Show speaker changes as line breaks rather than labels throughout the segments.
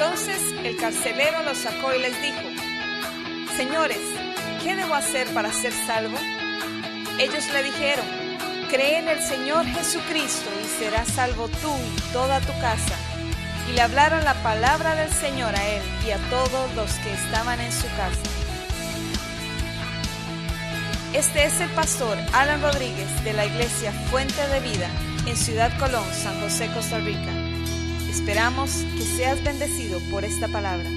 Entonces el carcelero los sacó y les dijo: Señores, ¿qué debo hacer para ser salvo? Ellos le dijeron: Cree en el Señor Jesucristo y serás salvo tú y toda tu casa. Y le hablaron la palabra del Señor a él y a todos los que estaban en su casa. Este es el pastor Alan Rodríguez de la iglesia Fuente de Vida en Ciudad Colón, San José, Costa Rica. Esperamos que seas bendecido por esta palabra.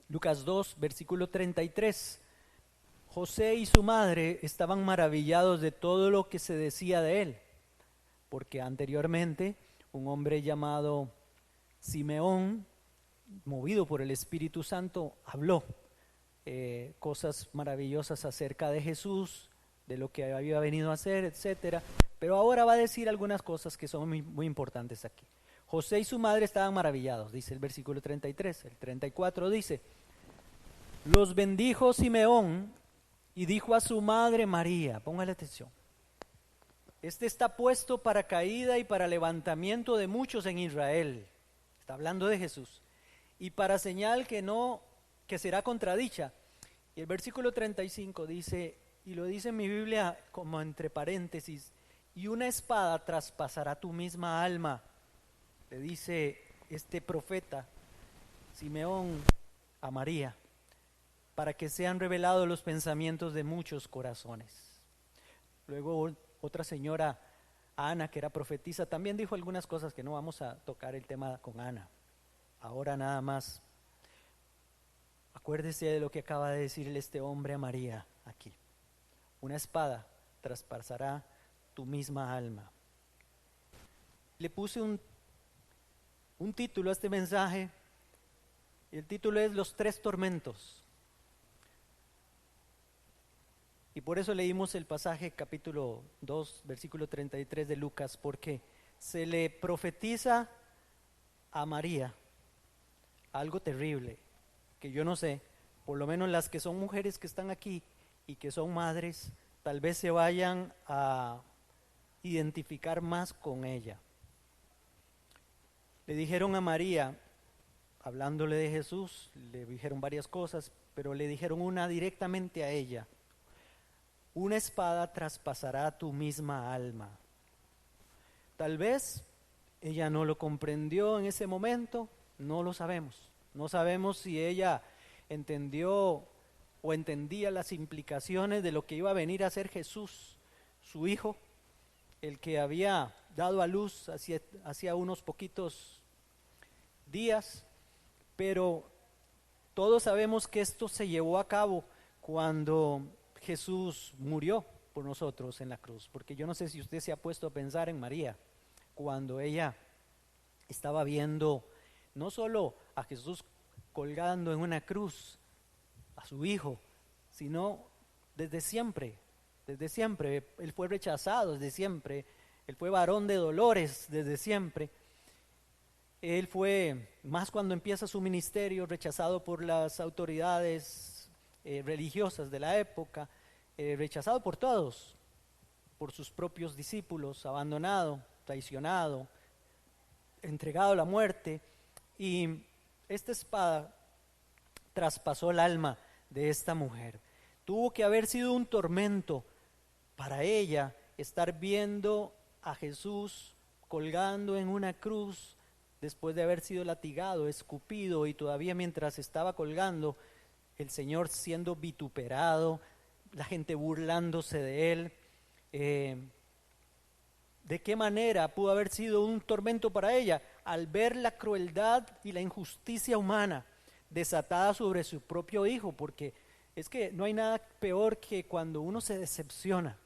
Lucas 2, versículo 33. José y su madre estaban maravillados de todo lo que se decía de él, porque anteriormente un hombre llamado Simeón, movido por el Espíritu Santo, habló cosas maravillosas acerca de Jesús, de lo que había venido a hacer, etcétera. Pero ahora va a decir algunas cosas que son muy importantes aquí. José y su madre estaban maravillados, dice el versículo 33. El 34 dice: los bendijo Simeón y dijo a su madre María, póngale atención, este está puesto para caída y para levantamiento de muchos en Israel, está hablando de Jesús, y para señal que será contradicha. Y el versículo 35 dice, y lo dice en mi Biblia como entre paréntesis, y una espada traspasará tu misma alma, le dice este profeta Simeón a María, para que sean revelados los pensamientos de muchos corazones. Luego otra señora, Ana, que era profetisa, también dijo algunas cosas que no vamos a tocar el tema con Ana. Ahora nada más, acuérdese de lo que acaba de decirle este hombre a María aquí. Una espada traspasará tu misma alma. Le puse un título a este mensaje, y el título es Los tres tormentos. Y por eso leímos el pasaje capítulo 2, versículo 33 de Lucas, porque se le profetiza a María algo terrible, que yo no sé, por lo menos las que son mujeres que están aquí y que son madres, tal vez se vayan a identificar más con ella. Le dijeron a María, hablándole de Jesús, le dijeron varias cosas, pero le dijeron una directamente a ella: una espada traspasará tu misma alma. Tal vez ella no lo comprendió en ese momento, no lo sabemos. No sabemos si ella entendió o entendía las implicaciones de lo que iba a venir a ser Jesús, su hijo, el que había dado a luz hacía unos poquitos días, pero todos sabemos que esto se llevó a cabo cuando Jesús murió por nosotros en la cruz, porque yo no sé si usted se ha puesto a pensar en María, cuando ella estaba viendo no solo a Jesús colgando en una cruz, a su hijo, sino desde siempre, Él fue rechazado desde siempre, Él fue varón de dolores desde siempre, Él fue, más cuando empieza su ministerio, rechazado por las autoridades religiosas de la época, rechazado por todos, por sus propios discípulos, abandonado, traicionado, entregado a la muerte, y esta espada traspasó el alma de esta mujer. Tuvo que haber sido un tormento para ella estar viendo a Jesús colgando en una cruz después de haber sido latigado, escupido, y todavía mientras estaba colgando, el Señor siendo vituperado, la gente burlándose de él. ¿De qué manera pudo haber sido un tormento para ella? Al ver la crueldad y la injusticia humana desatada sobre su propio hijo, porque es que no hay nada peor que cuando uno se decepciona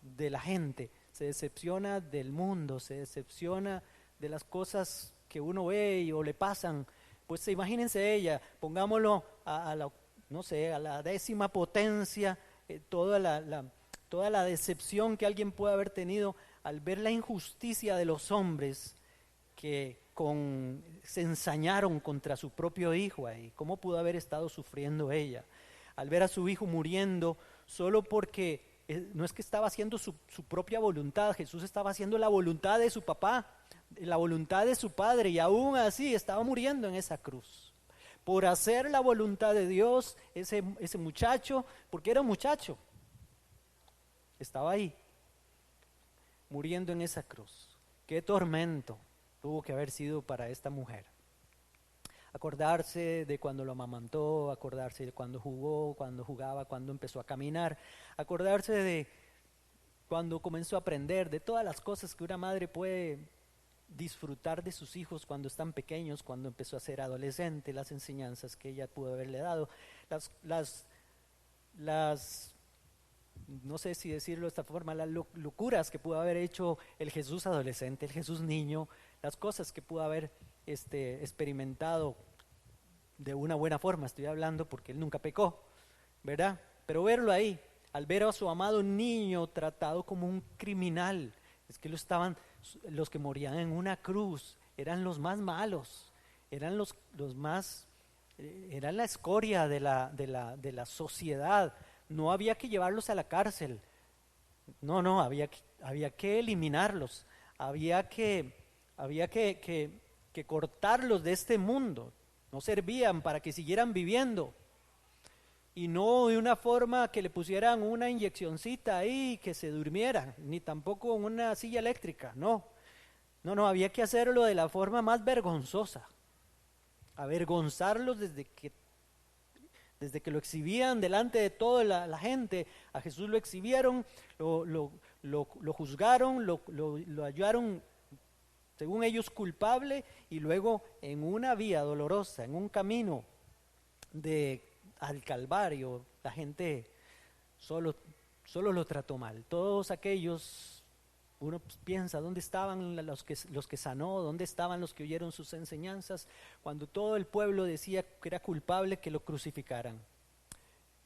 de la gente, se decepciona del mundo, se decepciona de las cosas que uno ve o le pasan. Pues imagínense ella, pongámoslo a la 10ª potencia, toda la decepción que alguien puede haber tenido al ver la injusticia de los hombres se ensañaron contra su propio hijo ahí. ¿Cómo pudo haber estado sufriendo ella? Al ver a su hijo muriendo, solo porque no es que estaba haciendo su propia voluntad, Jesús estaba haciendo la voluntad de su papá, la voluntad de su padre, y aún así estaba muriendo en esa cruz. Por hacer la voluntad de Dios, ese muchacho, porque era un muchacho, estaba ahí, muriendo en esa cruz. Qué tormento tuvo que haber sido para esta mujer. Acordarse de cuando lo amamantó, acordarse de cuando jugó, cuando jugaba, cuando empezó a caminar, acordarse de cuando comenzó a aprender, de todas las cosas que una madre puede disfrutar de sus hijos cuando están pequeños, cuando empezó a ser adolescente, las enseñanzas que ella pudo haberle dado, las no sé si decirlo de esta forma, las locuras que pudo haber hecho el Jesús adolescente, el Jesús niño, las cosas que pudo haber experimentado de una buena forma, estoy hablando porque él nunca pecó, ¿verdad? Pero verlo ahí, al ver a su amado niño tratado como un criminal, es que los que morían en una cruz, eran los más malos, eran los más, eran la escoria de la sociedad. No había que llevarlos a la cárcel, no, había que eliminarlos, había que cortarlos de este mundo, no servían para que siguieran viviendo, y no de una forma que le pusieran una inyeccioncita ahí que se durmiera, ni tampoco una silla eléctrica, no, había que hacerlo de la forma más vergonzosa, avergonzarlos desde que lo exhibían delante de toda la gente. A Jesús lo exhibieron, lo juzgaron, lo hallaron según ellos culpable, y luego en una vía dolorosa, en un camino al Calvario, la gente solo lo trató mal. Todos aquellos, uno piensa, ¿dónde estaban los que sanó? ¿Dónde estaban los que oyeron sus enseñanzas? Cuando todo el pueblo decía que era culpable, que lo crucificaran.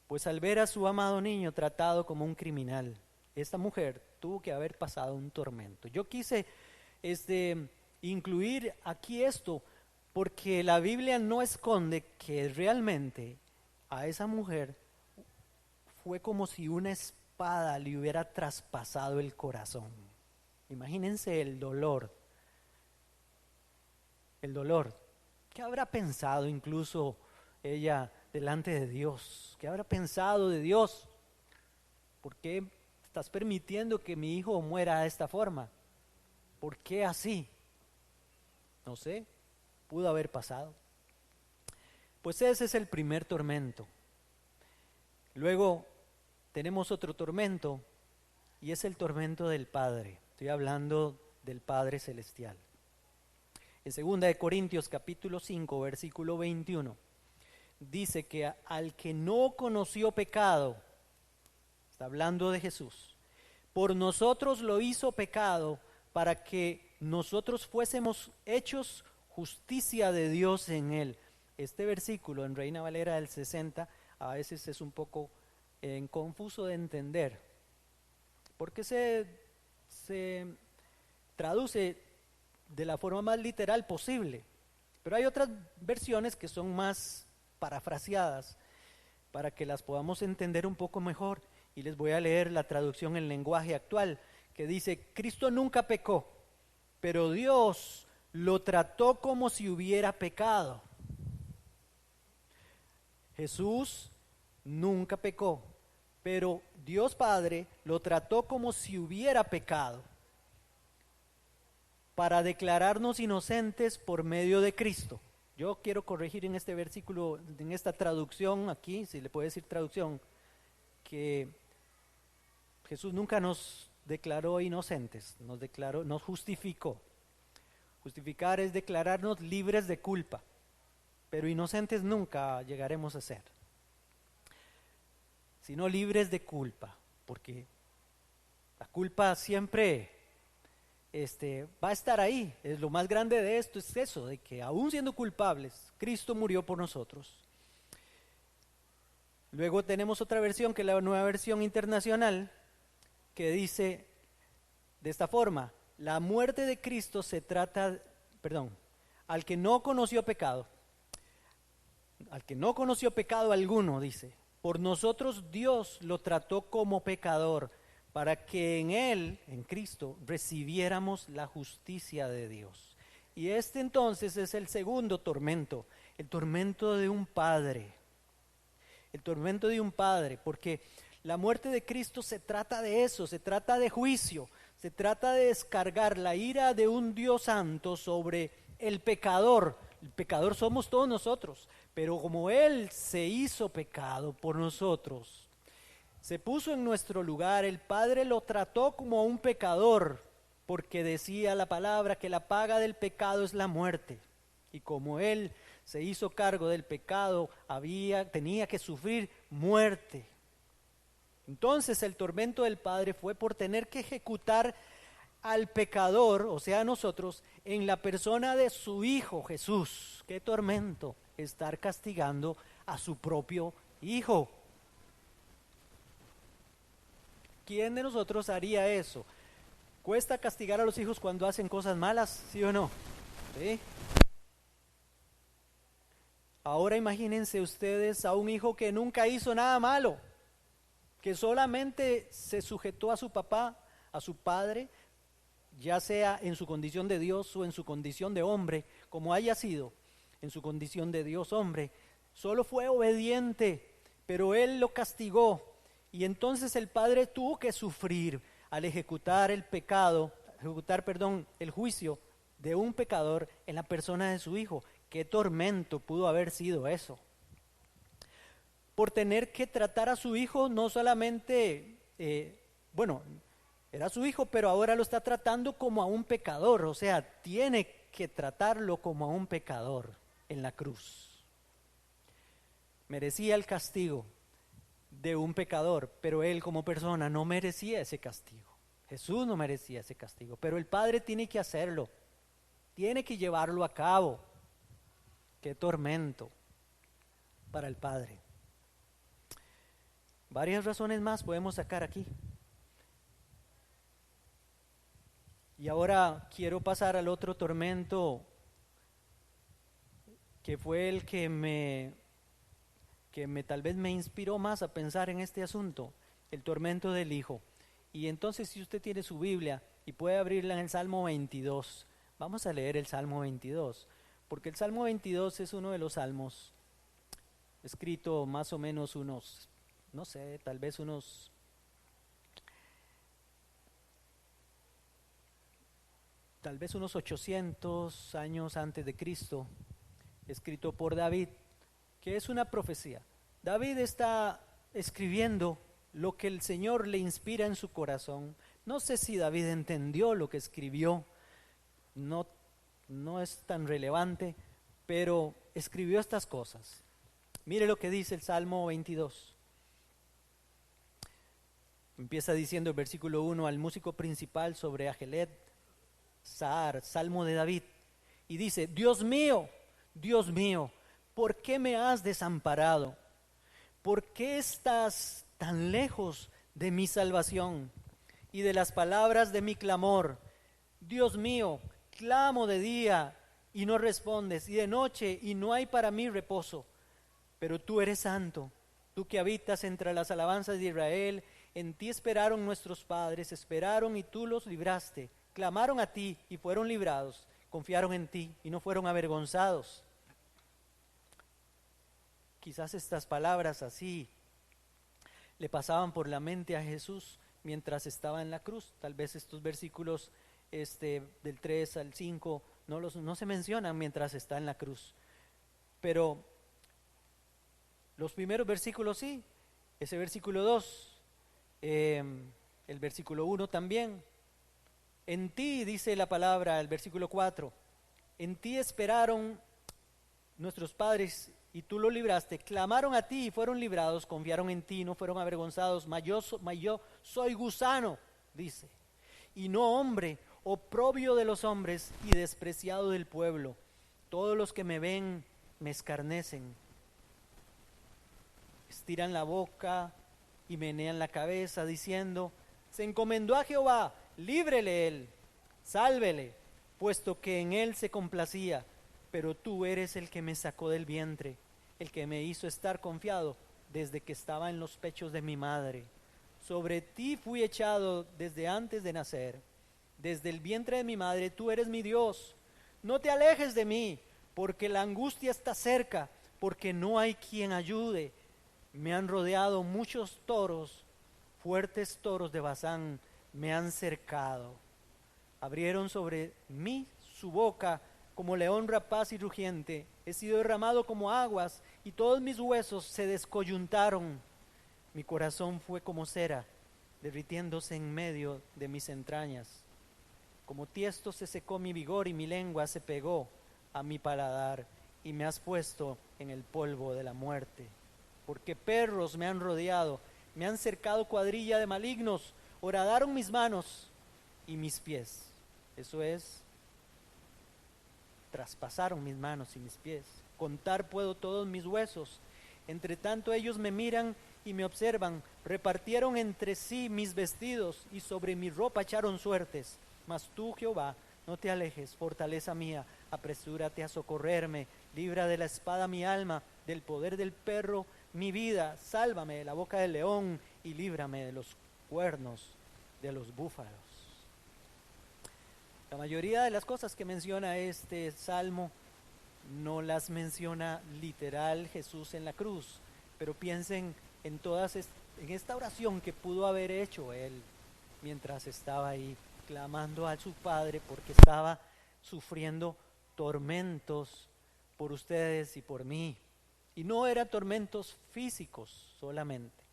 Pues al ver a su amado niño tratado como un criminal, esta mujer tuvo que haber pasado un tormento. Yo quise incluir aquí esto porque la Biblia no esconde que realmente a esa mujer fue como si una espada le hubiera traspasado el corazón. Imagínense el dolor. ¿Qué habrá pensado incluso ella delante de Dios? ¿Qué habrá pensado de Dios? ¿Por qué estás permitiendo que mi hijo muera de esta forma? ¿Por qué así? No sé, pudo haber pasado. Pues ese es el primer tormento. Luego tenemos otro tormento, y es el tormento del Padre. Estoy hablando del Padre Celestial. En 2 Corintios capítulo 5, versículo 21, dice que al que no conoció pecado, está hablando de Jesús, por nosotros lo hizo pecado para que nosotros fuésemos hechos justicia de Dios en él. Este versículo en Reina Valera del 60 a veces es un poco confuso de entender, porque se traduce de la forma más literal posible, pero hay otras versiones que son más parafraseadas para que las podamos entender un poco mejor, y les voy a leer la traducción en lenguaje actual, que dice: Cristo nunca pecó, pero Dios lo trató como si hubiera pecado. Jesús nunca pecó, pero Dios Padre lo trató como si hubiera pecado, para declararnos inocentes por medio de Cristo. Yo quiero corregir en este versículo, en esta traducción aquí, si le puede decir traducción, que Jesús nunca nos declaró inocentes, nos justificó. Justificar es declararnos libres de culpa, pero inocentes nunca llegaremos a ser, sino libres de culpa, porque la culpa siempre va a estar ahí. Es lo más grande de esto, es eso, de que aún siendo culpables, Cristo murió por nosotros. Luego tenemos otra versión, que es la Nueva Versión Internacional, que dice de esta forma: la muerte de Cristo se trata al que no conoció pecado, alguno, dice, por nosotros Dios lo trató como pecador, para que en Él, en Cristo, recibiéramos la justicia de Dios. Y este entonces es el segundo tormento, el tormento de un padre. El tormento de un padre, porque la muerte de Cristo se trata de eso, se trata de juicio, se trata de descargar la ira de un Dios santo sobre el pecador. El pecador somos todos nosotros, pero como Él se hizo pecado por nosotros, se puso en nuestro lugar, el Padre lo trató como a un pecador, porque decía la palabra que la paga del pecado es la muerte. Y como Él se hizo cargo del pecado, tenía que sufrir muerte. Entonces el tormento del Padre fue por tener que ejecutar al pecador, o sea, a nosotros, en la persona de su Hijo Jesús. ¡Qué tormento! Estar castigando a su propio Hijo. ¿Quién de nosotros haría eso? ¿Cuesta castigar a los hijos cuando hacen cosas malas, sí o no? ¿Sí? Ahora imagínense ustedes a un hijo que nunca hizo nada malo, que solamente se sujetó a su papá, a su padre, ya sea en su condición de Dios o en su condición de hombre, como haya sido, en su condición de Dios hombre, solo fue obediente, pero Él lo castigó, y entonces el padre tuvo que sufrir al ejecutar el juicio de un pecador en la persona de su hijo. Qué tormento pudo haber sido eso. Por tener que tratar a su hijo, no solamente, era su hijo, pero ahora lo está tratando como a un pecador, o sea, tiene que tratarlo como a un pecador en la cruz. Merecía el castigo de un pecador, pero él como persona no merecía ese castigo. Jesús no merecía ese castigo, pero el Padre tiene que hacerlo, tiene que llevarlo a cabo. Qué tormento para el Padre. Varias razones más podemos sacar aquí. Y ahora quiero pasar al otro tormento, que fue el que tal vez me inspiró más a pensar en este asunto, el tormento del Hijo. Y entonces, si usted tiene su Biblia y puede abrirla en el Salmo 22, vamos a leer el Salmo 22, porque el Salmo 22 es uno de los salmos escrito más o menos unos 800 años antes de Cristo, escrito por David, que es una profecía. David está escribiendo lo que el Señor le inspira en su corazón. No sé si David entendió lo que escribió, no es tan relevante, pero escribió estas cosas. Mire lo que dice el Salmo 22. Empieza diciendo el versículo 1, al músico principal sobre Ajelet Sahar, Salmo de David, y dice: Dios mío, ¿por qué me has desamparado? ¿Por qué estás tan lejos de mi salvación y de las palabras de mi clamor? Dios mío, clamo de día y no respondes, y de noche y no hay para mí reposo. Pero tú eres santo, tú que habitas entre las alabanzas de Israel. En ti esperaron nuestros padres, esperaron y tú los libraste. Clamaron a ti y fueron librados, confiaron en ti y no fueron avergonzados. Quizás estas palabras así le pasaban por la mente a Jesús mientras estaba en la cruz. Tal vez estos versículos del 3 al 5 no se mencionan mientras está en la cruz, pero los primeros versículos sí, ese versículo 2, el versículo 1 también. En ti, dice la palabra, el versículo 4, en ti esperaron nuestros padres y tú los libraste, clamaron a ti y fueron librados, confiaron en ti y no fueron avergonzados, mas yo soy gusano, dice, y no hombre, oprobio de los hombres y despreciado del pueblo. Todos los que me ven me escarnecen, estiran la boca y menean la cabeza, diciendo: se encomendó a Jehová, líbrele él, sálvele, puesto que en él se complacía, pero tú eres el que me sacó del vientre, el que me hizo estar confiado desde que estaba en los pechos de mi madre. Sobre ti fui echado desde antes de nacer. Desde el vientre de mi madre tú eres mi Dios. No te alejes de mí, porque la angustia está cerca, porque no hay quien ayude. Me han rodeado muchos toros, fuertes toros de Basán me han cercado. Abrieron sobre mí su boca como león rapaz y rugiente. He sido derramado como aguas y todos mis huesos se descoyuntaron. Mi corazón fue como cera, derritiéndose en medio de mis entrañas. Como tiesto se secó mi vigor y mi lengua se pegó a mi paladar y me has puesto en el polvo de la muerte. Porque perros me han rodeado, me han cercado cuadrilla de malignos, horadaron mis manos y mis pies. Eso es, traspasaron mis manos y mis pies. Contar puedo todos mis huesos. Entre tanto ellos me miran y me observan. Repartieron entre sí mis vestidos y sobre mi ropa echaron suertes. Mas tú, Jehová, no te alejes, fortaleza mía, apresúrate a socorrerme. Libra de la espada mi alma, del poder del perro mi vida. Sálvame de la boca del león y líbrame de los cuernos de los búfalos. La mayoría de las cosas que menciona este salmo no las menciona literal Jesús en la cruz, pero piensen en en esta oración que pudo haber hecho él mientras estaba ahí clamando a su Padre porque estaba sufriendo tormentos por ustedes y por mí. Y no eran tormentos físicos solamente.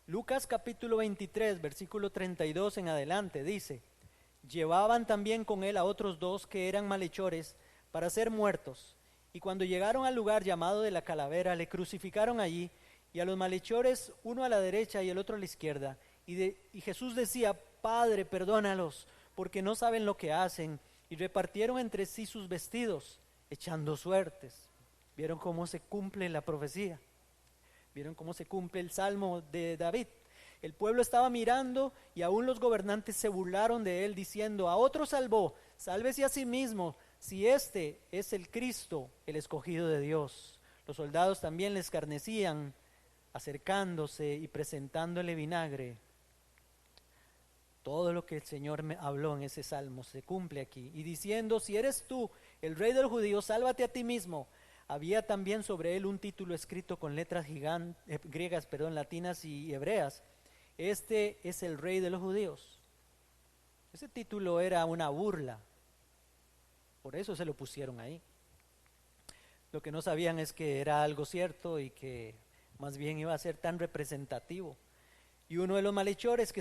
Lucas capítulo 23, versículo 32 en adelante dice: llevaban también con él a otros dos que eran malhechores para ser muertos, y cuando llegaron al lugar llamado de la Calavera, le crucificaron allí, y a los malhechores, uno a la derecha y el otro a la izquierda. Y Jesús decía: Padre, perdónalos, porque no saben lo que hacen. Y repartieron entre sí sus vestidos, echando suertes. ¿Vieron cómo se cumple la profecía? ¿Vieron cómo se cumple el salmo de David? El pueblo estaba mirando y aún los gobernantes se burlaron de él, diciendo: a otro salvó, sálvese a sí mismo, si este es el Cristo, el escogido de Dios. Los soldados también le escarnecían, acercándose y presentándole vinagre. Todo lo que el Señor me habló en ese salmo se cumple aquí. Y diciendo: si eres tú el rey de los judíos, sálvate a ti mismo. Había también sobre él un título escrito con letras griegas, latinas y hebreas: este es el rey de los judíos. Ese título era una burla, por eso se lo pusieron ahí. Lo que no sabían es que era algo cierto y que más bien iba a ser tan representativo. Y uno de los malhechores que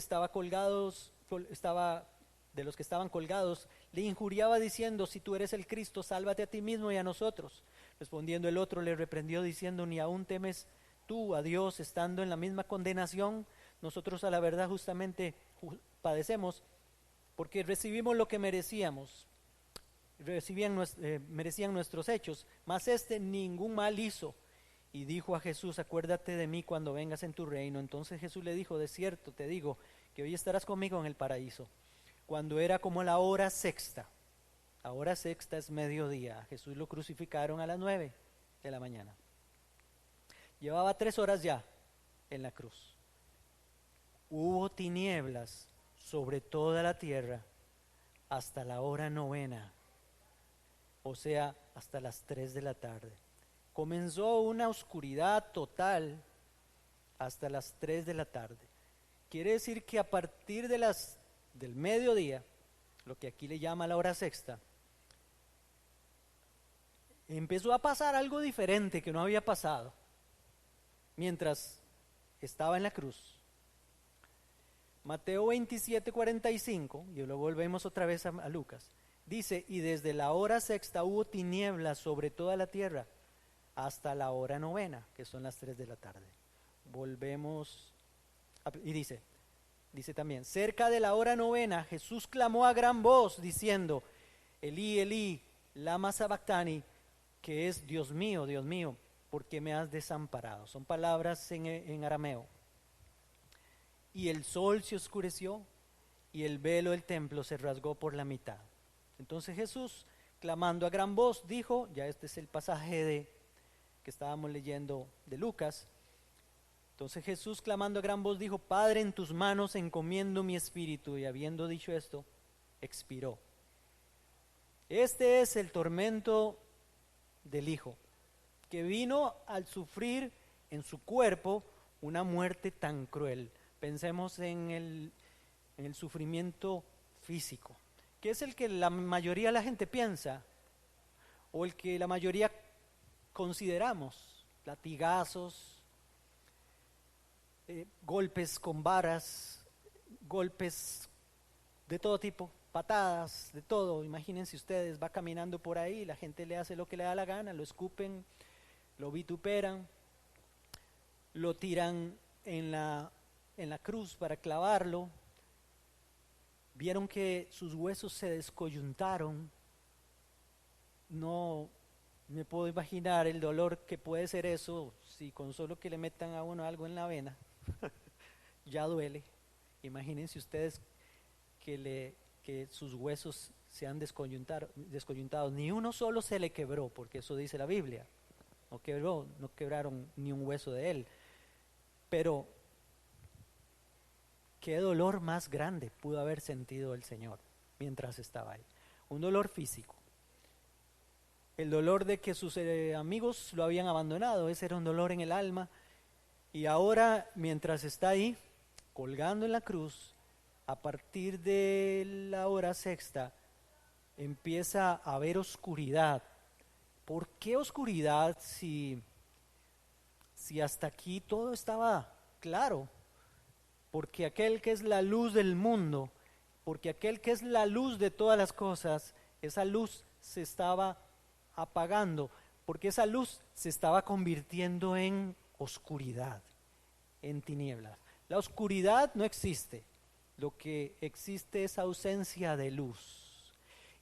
de los que estaban colgados, le injuriaba diciendo: si tú eres el Cristo, sálvate a ti mismo y a nosotros. Respondiendo el otro le reprendió diciendo: ¿ni aún temes tú a Dios estando en la misma condenación? Nosotros a la verdad justamente padecemos porque recibimos lo que merecíamos, merecían nuestros hechos, mas este ningún mal hizo. Y dijo a Jesús: acuérdate de mí cuando vengas en tu reino. Entonces Jesús le dijo: de cierto te digo que hoy estarás conmigo en el paraíso. Cuando era como la hora sexta es mediodía, a Jesús lo crucificaron a las 9 de la mañana. Llevaba 3 horas ya en la cruz. Hubo tinieblas sobre toda la tierra hasta la hora 9, o sea, hasta las 3 de la tarde. Comenzó una oscuridad total hasta las 3 de la tarde. Quiere decir que a partir del mediodía, lo que aquí le llama la hora sexta, empezó a pasar algo diferente que no había pasado mientras estaba en la cruz. Mateo 27:45, y lo volvemos otra vez a Lucas, dice: y desde la hora sexta hubo tinieblas sobre toda la tierra hasta la hora 9, que son las 3 de la tarde. Volvemos, y dice también: cerca de la hora 9, Jesús clamó a gran voz diciendo: Elí, Elí, lama sabactani, que es: Dios mío, ¿por qué me has desamparado? Son palabras en arameo. Y el sol se oscureció y el velo del templo se rasgó por la mitad. Entonces Jesús, clamando a gran voz, dijo, ya este es el pasaje que estábamos leyendo de Lucas. Entonces Jesús, clamando a gran voz, dijo, Padre, en tus manos encomiendo mi espíritu. Y habiendo dicho esto, expiró. Este es el tormento del Hijo, que vino al sufrir en su cuerpo una muerte tan cruel. Pensemos en el sufrimiento físico, que es el que la mayoría de la gente piensa, o el que la mayoría consideramos: latigazos, golpes con varas, golpes de todo tipo, patadas, de todo. Imagínense ustedes, va caminando por ahí, la gente le hace lo que le da la gana, lo escupen, lo vituperan, lo tiran en la cruz para clavarlo. Vieron que sus huesos se descoyuntaron. No me puedo imaginar el dolor que puede ser eso, si con solo que le metan a uno algo en la vena ya duele. Imagínense ustedes que sus huesos se han descoyuntado. Ni uno solo se le quebró, porque eso dice la Biblia. No quebraron ni un hueso de él. Pero qué dolor más grande pudo haber sentido el Señor mientras estaba ahí. Un dolor físico. El dolor de que sus amigos lo habían abandonado, ese era un dolor en el alma. Y ahora, mientras está ahí, colgando en la cruz, a partir de la hora sexta, empieza a haber oscuridad. ¿Por qué oscuridad si hasta aquí todo estaba claro? Porque aquel que es la luz del mundo, porque aquel que es la luz de todas las cosas, esa luz se estaba apagando, porque esa luz se estaba convirtiendo en oscuridad, en tinieblas. La oscuridad no existe, lo que existe es ausencia de luz.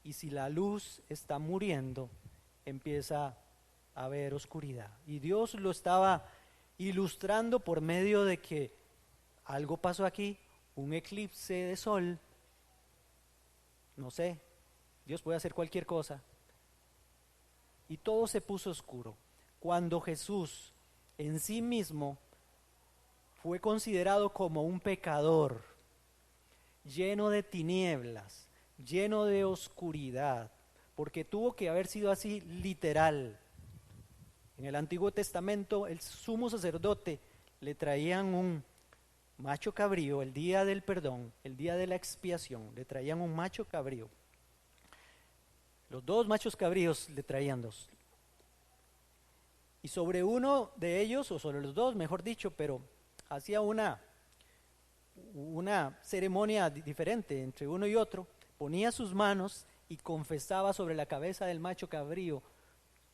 Y si la luz está muriendo, empieza a haber oscuridad. Y Dios lo estaba ilustrando por medio de que algo pasó aquí, un eclipse de sol, no sé, Dios puede hacer cualquier cosa. Y todo se puso oscuro. Cuando Jesús en sí mismo fue considerado como un pecador, lleno de tinieblas, lleno de oscuridad, porque tuvo que haber sido así literal. En el Antiguo Testamento, el sumo sacerdote le traían un macho cabrío el día del perdón, el día de la expiación, le traían un macho cabrío. Los dos machos cabríos le traían dos. Y sobre uno de ellos, o sobre los dos, mejor dicho, pero hacía una ceremonia diferente entre uno y otro, ponía sus manos y confesaba sobre la cabeza del macho cabrío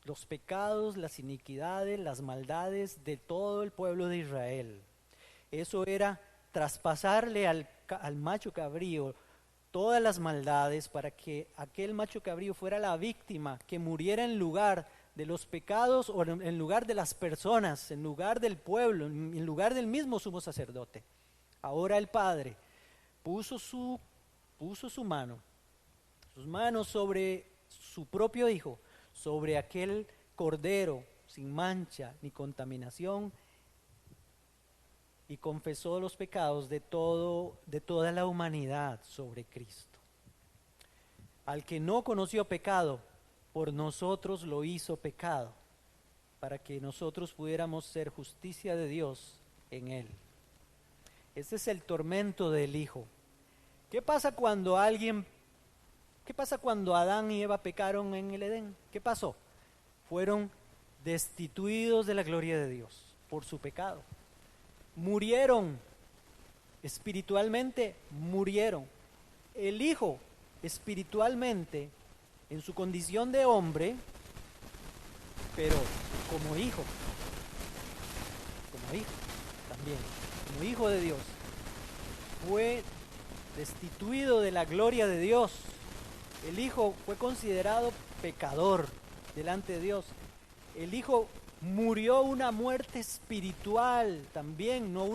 los pecados, las iniquidades, las maldades de todo el pueblo de Israel. Eso era traspasarle al macho cabrío todas las maldades para que aquel macho cabrío fuera la víctima, que muriera en lugar de los pecados o en lugar de las personas, en lugar del pueblo, en lugar del mismo sumo sacerdote. Ahora el Padre puso sus manos sobre su propio Hijo, sobre aquel Cordero sin mancha ni contaminación, y confesó los pecados de toda la humanidad sobre Cristo. Al que no conoció pecado, por nosotros lo hizo pecado, para que nosotros pudiéramos ser justicia de Dios en él. Este es el tormento del Hijo. ¿Qué pasa cuando Adán y Eva pecaron en el Edén? ¿Qué pasó? Fueron destituidos de la gloria de Dios por su pecado. Murieron, espiritualmente murieron. El Hijo espiritualmente, en su condición de hombre, pero como hijo también, como hijo de Dios, fue destituido de la gloria de Dios. El Hijo fue considerado pecador delante de Dios. El Hijo murió una muerte espiritual también, no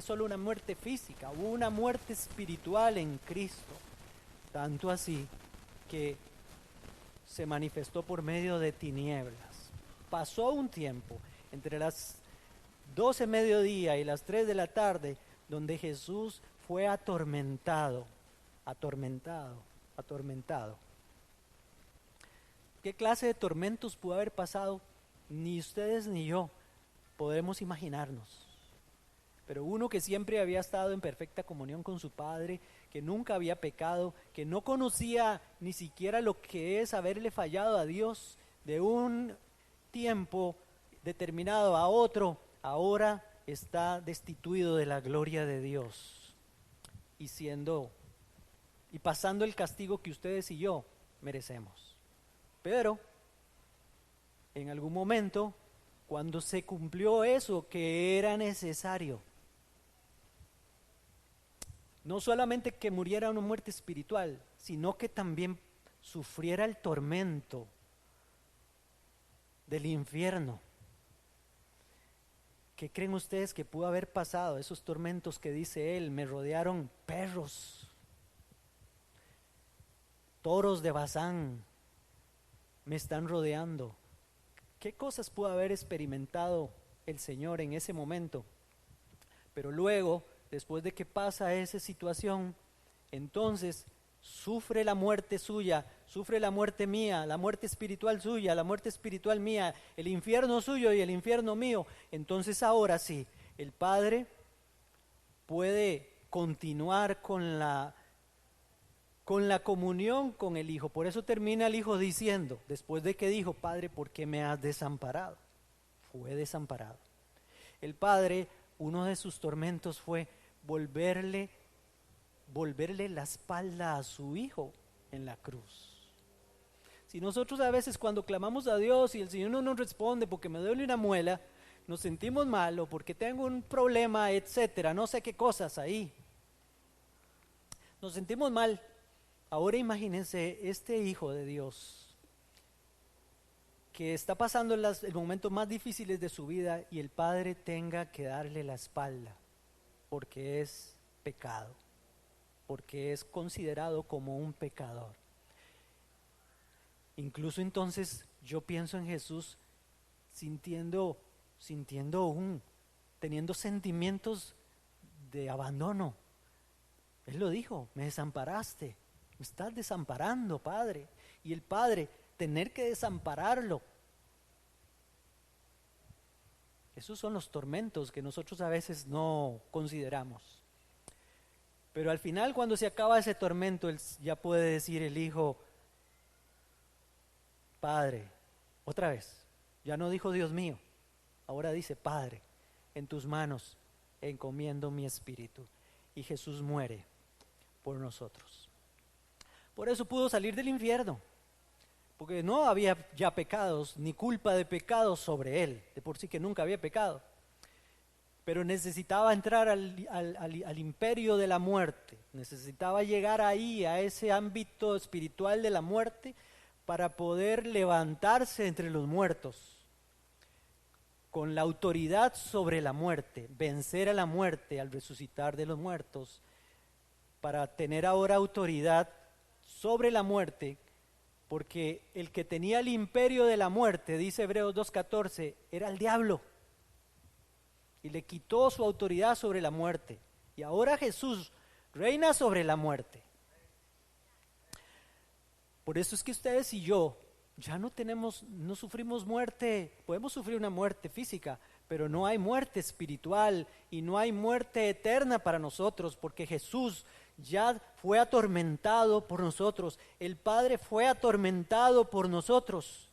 solo una muerte física, hubo una muerte espiritual en Cristo. Tanto así que se manifestó por medio de tinieblas. Pasó un tiempo entre las 12 mediodía y las 3 de la tarde donde Jesús fue atormentado. ¿Qué clase de tormentos pudo haber pasado? Ni ustedes ni yo podemos imaginarnos. Pero uno que siempre había estado en perfecta comunión con su Padre, que nunca había pecado, que no conocía ni siquiera lo que es haberle fallado a Dios de un tiempo determinado a otro, ahora está destituido de la gloria de Dios y pasando el castigo que ustedes y yo merecemos. Pero en algún momento, cuando se cumplió eso que era necesario, no solamente que muriera una muerte espiritual, sino que también sufriera el tormento del infierno. ¿Qué creen ustedes que pudo haber pasado? Esos tormentos que dice él, me rodearon perros, toros de Basán, me están rodeando. ¿Qué cosas pudo haber experimentado el Señor en ese momento? Pero luego, después de que pasa esa situación, entonces sufre la muerte suya, sufre la muerte mía, la muerte espiritual suya, la muerte espiritual mía, el infierno suyo y el infierno mío. Entonces ahora sí, el Padre puede continuar con la comunión con el Hijo. Por eso termina el Hijo diciendo, después de que dijo, Padre, ¿por qué me has desamparado? Fue desamparado. El Padre, uno de sus tormentos fue volverle la espalda a su Hijo en la cruz. Si nosotros a veces cuando clamamos a Dios y el Señor no nos responde porque me duele una muela, nos sentimos mal o porque tengo un problema, etcétera, no sé qué cosas ahí. Nos sentimos mal. Ahora imagínense este Hijo de Dios que está pasando los momentos más difíciles de su vida y el Padre tenga que darle la espalda porque es pecado, porque es considerado como un pecador. Incluso entonces yo pienso en Jesús teniendo sentimientos de abandono. Él lo dijo, me desamparaste, me estás desamparando, Padre. Y el Padre tener que desampararlo. Esos son los tormentos que nosotros a veces no consideramos. Pero al final, cuando se acaba ese tormento, ya puede decir el Hijo, Padre, otra vez, ya no dijo Dios mío, ahora dice, Padre, en tus manos encomiendo mi espíritu. Y Jesús muere por nosotros. Por eso pudo salir del infierno, porque no había ya pecados, ni culpa de pecados sobre él, de por sí que nunca había pecado. Pero necesitaba entrar al imperio de la muerte, necesitaba llegar ahí, a ese ámbito espiritual de la muerte, para poder levantarse entre los muertos, con la autoridad sobre la muerte, vencer a la muerte al resucitar de los muertos, para tener ahora autoridad sobre la muerte, porque el que tenía el imperio de la muerte, dice Hebreos 2:14, era el diablo. Y le quitó su autoridad sobre la muerte. Y ahora Jesús reina sobre la muerte. Por eso es que ustedes y yo ya no sufrimos muerte. Podemos sufrir una muerte física, pero no hay muerte espiritual y no hay muerte eterna para nosotros, porque Jesús ya fue atormentado por nosotros. El Padre fue atormentado por nosotros.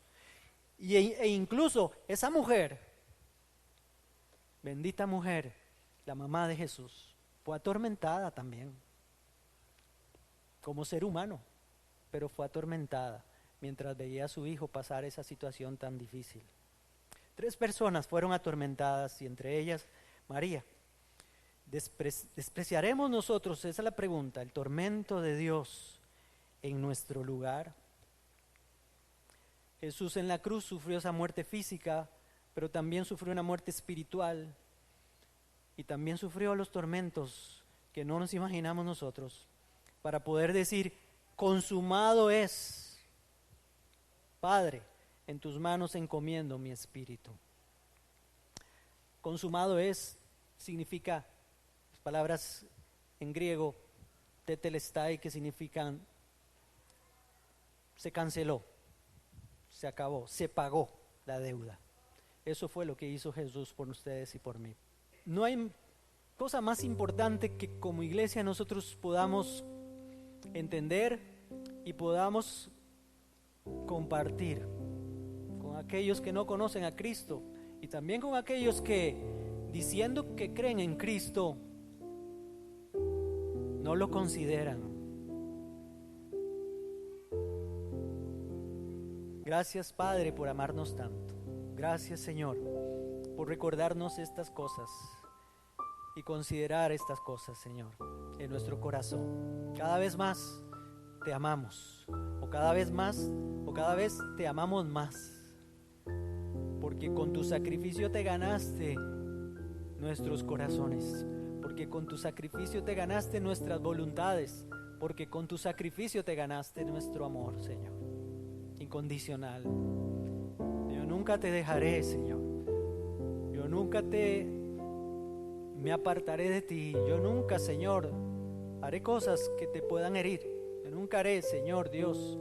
E incluso esa mujer, bendita mujer, la mamá de Jesús, fue atormentada también, como ser humano, pero fue atormentada mientras veía a su hijo pasar esa situación tan difícil. 3 personas fueron atormentadas y entre ellas María. ¿Despreciaremos nosotros, esa es la pregunta, el tormento de Dios en nuestro lugar? Jesús en la cruz sufrió esa muerte física, pero también sufrió una muerte espiritual y también sufrió los tormentos que no nos imaginamos nosotros, para poder decir, consumado es. Padre, en tus manos encomiendo mi espíritu. Consumado es significa, las palabras en griego, tetelestai, que significan se canceló, se acabó, se pagó la deuda. Eso fue lo que hizo Jesús por ustedes y por mí. No hay cosa más importante que como iglesia nosotros podamos entender y podamos compartir con aquellos que no conocen a Cristo y también con aquellos que, diciendo que creen en Cristo, no lo consideran. Gracias, Padre, por amarnos tanto. Gracias, Señor, por recordarnos estas cosas y considerar estas cosas, Señor, en nuestro corazón. Cada vez más te amamos, o cada vez más, o cada vez te amamos más, porque con tu sacrificio te ganaste nuestros corazones, porque con tu sacrificio te ganaste nuestras voluntades, porque con tu sacrificio te ganaste nuestro amor, Señor, incondicional. Yo nunca te dejaré, Señor. Yo nunca me apartaré de ti. Yo nunca, Señor, haré cosas que te puedan herir. Yo nunca haré, Señor Dios,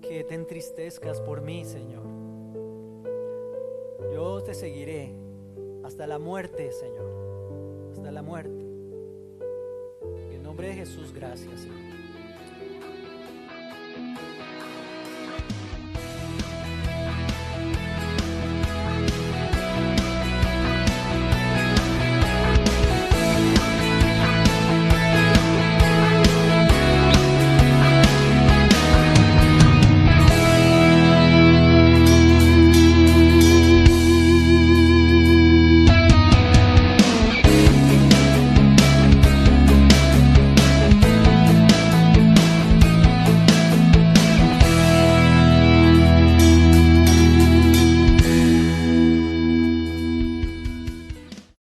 que te entristezcas por mí, Señor. Yo te seguiré hasta la muerte, Señor, hasta la muerte. En el nombre de Jesús, gracias, Señor.